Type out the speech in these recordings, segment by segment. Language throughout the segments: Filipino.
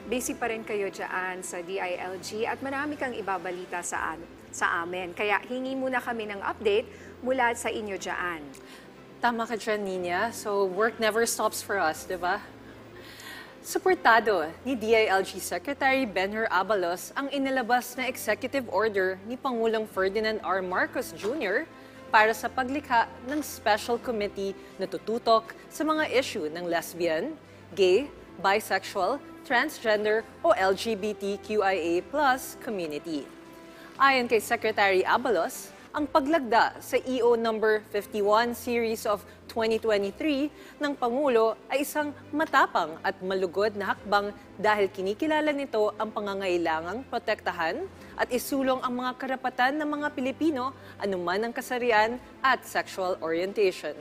busy pa rin kayo dyan sa DILG at marami kang ibabalita sa amin. Kaya hingi muna kami ng update mula sa inyo dyan. Tama ka dyan, Nina. So, work never stops for us, di ba? Suportado ni DILG Secretary Benhur Abalos ang inilabas na executive order ni Pangulong Ferdinand R. Marcos Jr. para sa paglikha ng special committee na tututok sa mga issue ng lesbian, gay, bisexual, transgender o LGBTQIA+ community. Ayon kay Secretary Abalos, ang paglagda sa EO number 51 series of 2023 ng Pangulo ay isang matapang at malugod na hakbang dahil kinikilala nito ang pangangailangang protektahan at isulong ang mga karapatan ng mga Pilipino anuman ang kasarian at sexual orientation.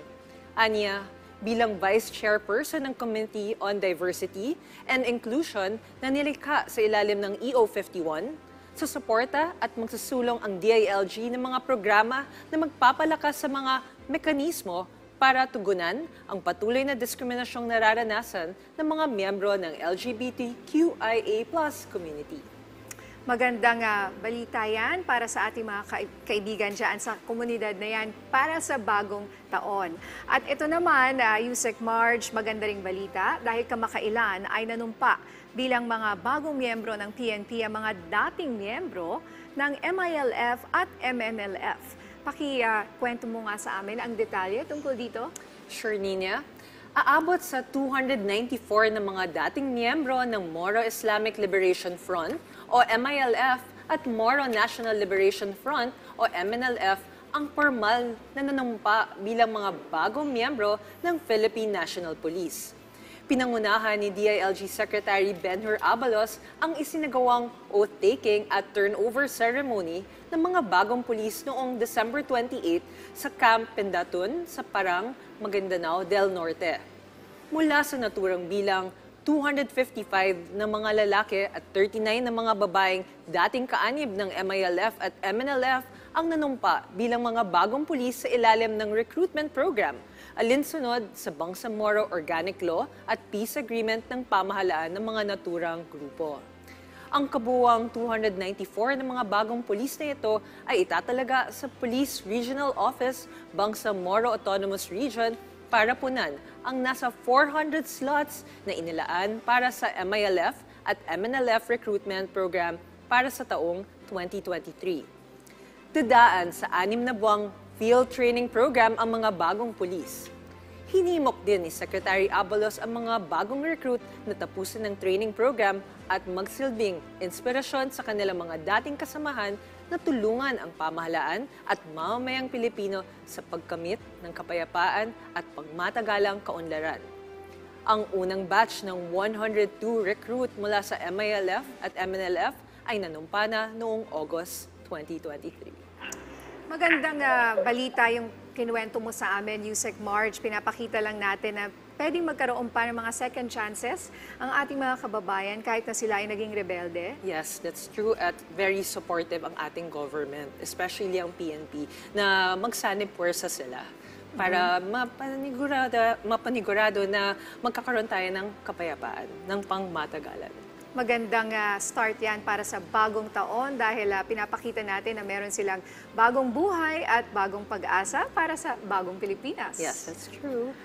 Anya, bilang Vice Chairperson ng Committee on Diversity and Inclusion na nilikha sa ilalim ng EO 51, susuporta at magsusulong ang DILG ng mga programa na magpapalakas sa mga mekanismo para tugunan ang patuloy na diskriminasyong nararanasan ng mga miyembro ng LGBTQIA+ community. Magandang balita yan para sa ating mga kaibigan dyan sa komunidad na yan para sa bagong taon. At ito naman, Yusek Marge, maganda ring balita dahil kamakailan ay nanumpa bilang mga bagong miyembro ng PNP ang mga dating miyembro ng MILF at MNLF. Kwento mo nga sa amin ang detalye tungkol dito. Sure, Nina. Aabot sa 294 na mga dating miyembro ng Moro Islamic Liberation Front o MILF at Moro National Liberation Front o MNLF ang formal na nanumpa bilang mga bagong miyembro ng Philippine National Police. Pinangunahan ni DILG Secretary Benhur Abalos ang isinagawang oath-taking at turnover ceremony ng mga bagong pulis noong December 28 sa Camp Pendatun sa Parang, Maguindanao del Norte. Mula sa naturang bilang 255 na mga lalaki at 39 na mga babaeng dating kaanib ng MILF at MNLF ang nanumpa bilang mga bagong pulis sa ilalim ng recruitment program, alinsunod sa Bangsamoro Organic Law at Peace Agreement ng pamahalaan ng mga naturang grupo. Ang kabuuang 294 na mga bagong pulis na ito ay itatalaga sa Police Regional Office, Bangsamoro Autonomous Region, para punan ang nasa 400 slots na inilaan para sa MILF at MNLF recruitment program para sa taong 2023. Dadaan sa 6 na buwang field training program ang mga bagong pulis. Hinimok din ni Secretary Abalos ang mga bagong recruit na tapusin ng training program at magsilbing inspirasyon sa kanilang mga dating kasamahan na tulungan ang pamahalaan at mamamayang Pilipino sa pagkamit ng kapayapaan at pagmatagalang kaunlaran. Ang unang batch ng 102 recruit mula sa MILF at MNLF ay nanumpa na noong August 2023. Magandang balita yung kinuwento mo sa amin, Yusek Marge. Pinapakita lang natin na pwedeng magkaroon pa ng mga second chances ang ating mga kababayan kahit na sila ay naging rebelde. Yes, that's true at very supportive ang ating government, especially ang PNP, na magsanib puwersa sila para mapanigurado na magkakaroon tayo ng kapayapaan, ng pangmatagalan. Magandang start yan para sa bagong taon dahil pinapakita natin na meron silang bagong buhay at bagong pag-asa para sa bagong Pilipinas. Yes, that's true.